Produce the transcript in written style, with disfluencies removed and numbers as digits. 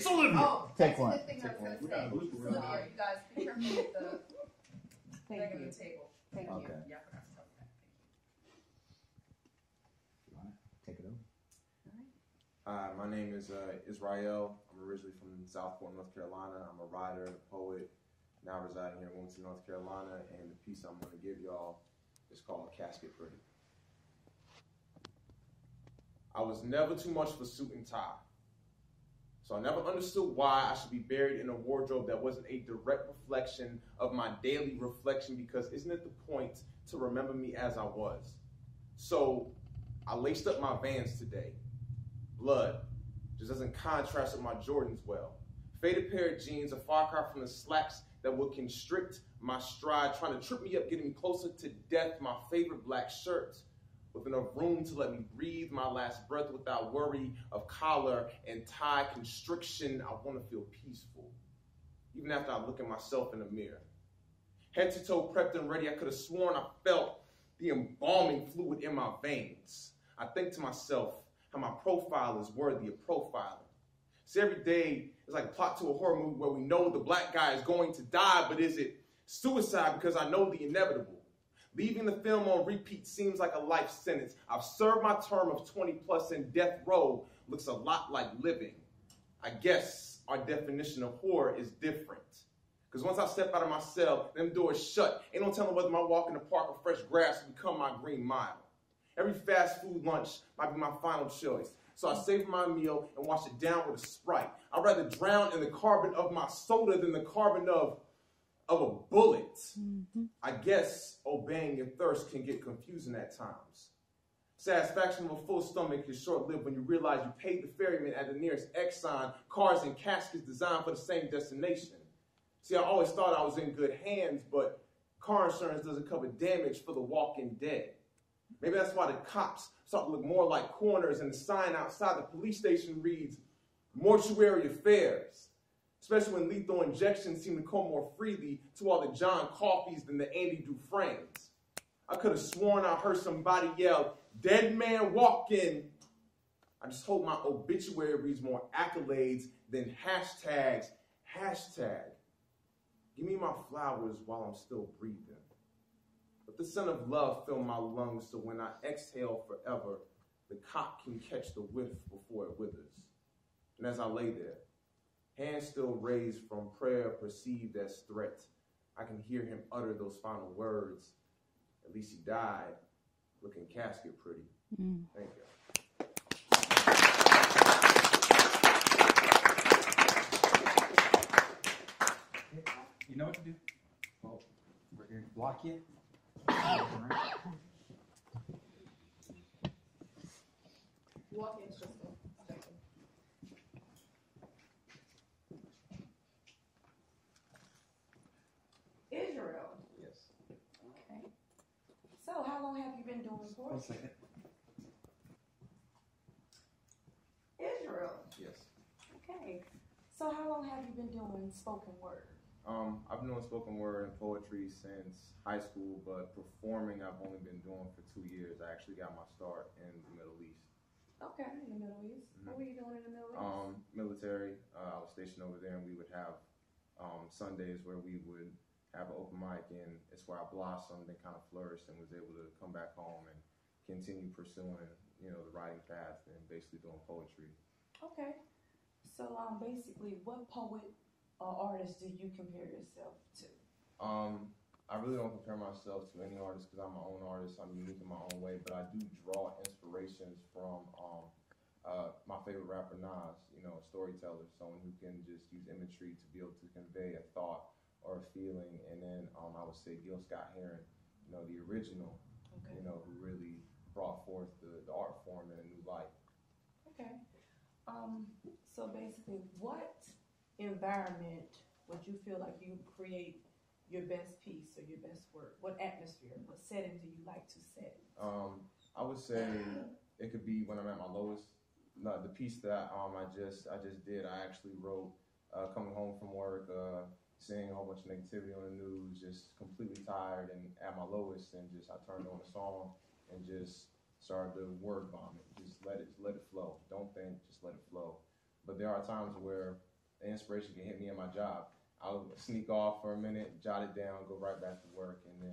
Olivia. Oh, Take that's one. the thing I was going to say. Sylvia, you guys be careful with the regular table. Thank you. Okay. Yeah, I forgot to tell you that. All right. Take it over. Hi, my name is Israel. I'm originally from Southport, North Carolina. I'm a writer, a poet, now residing here in Wilmington, North Carolina, and the piece I'm going to give y'all is called Casket Pretty. I was never too much for suit and tie, so I never understood why I should be buried in a wardrobe that wasn't a direct reflection of my daily reflection, because isn't it the point to remember me as I was? So I laced up my Vans today. Blood just doesn't contrast with my Jordans well. Faded pair of jeans, a far cry from the slacks that would constrict my stride, trying to trip me up, getting me closer to death. My favorite black shirt with enough room to let me breathe my last breath without worry of collar and tie constriction. I want to feel peaceful, even after I look at myself in the mirror. Head to toe prepped and ready, I could have sworn I felt the embalming fluid in my veins. I think to myself how my profile is worthy of profiling. See, every day is like a plot to a horror movie where we know the black guy is going to die, but is it suicide because I know the inevitable? Leaving the film on repeat seems like a life sentence. I've served my term of 20 plus, and death row looks a lot like living. I guess our definition of horror is different. Because once I step out of my cell, them doors shut. Ain't no telling whether my walk in the park or fresh grass will become my green mile. Every fast food lunch might be my final choice. So I savor my meal and wash it down with a Sprite. I'd rather drown in the carbon of my soda than the carbon of a bullet. Mm-hmm. I guess obeying your thirst can get confusing at times. Satisfaction of a full stomach is short-lived when you realize you paid the ferryman at the nearest Exxon, cars and caskets designed for the same destination. See, I always thought I was in good hands, but car insurance doesn't cover damage for the walking dead. Maybe that's why the cops start to look more like coroners and the sign outside the police station reads, "Mortuary Affairs," especially when lethal injections seem to come more freely to all the John Coffees than the Andy Dufresnes. I could have sworn I heard somebody yell, "Dead man walking." I just hope my obituary reads more accolades than hashtags. Hashtag, give me my flowers while I'm still breathing. Let the scent of love fill my lungs so when I exhale forever, the cock can catch the whiff before it withers. And as I lay there, hands still raised from prayer perceived as threat, I can hear him utter those final words. At least he died looking casket pretty. Thank you. You know what to do? Well, we're here to block you. Walk in, Crystal. Israel. Yes. Okay. So, how long have you been doing 1 poetry? second. Israel. Yes. Okay. So, how long have you been doing spoken word? I've been doing spoken word and poetry since high school, but performing I've only been doing for 2 years. I actually got my start in the Middle East. Okay, in the Middle East. Mm-hmm. What were you doing in the Middle East? Military. I was stationed over there, and we would have Sundays where we would have an open mic, and it's where I blossomed and kind of flourished and was able to come back home and continue pursuing, the writing path and basically doing poetry. Okay. So, basically, what poet or artist do you compare yourself to? I really don't compare myself to any artist because I'm my own artist. I'm unique in my own way, but I do draw inspirations from my favorite rapper, Nas, a storyteller, someone who can just use imagery to be able to convey a thought or a feeling. And then I would say Gil Scott-Heron, the original, Okay. Who really brought forth the art form in a new light. Okay. So basically, what environment would you feel like you create your best piece or your best work? What atmosphere, what setting do you like to set? I would say it could be when I'm at my lowest. No, the piece that I just did, I actually wrote coming home from work, seeing a whole bunch of negativity on the news, just completely tired and at my lowest, and I turned on a song and just started to word vomit. Just let it flow. Don't think, just let it flow. But there are times where the inspiration can hit me in my job. I'll sneak off for a minute, jot it down, go right back to work, and then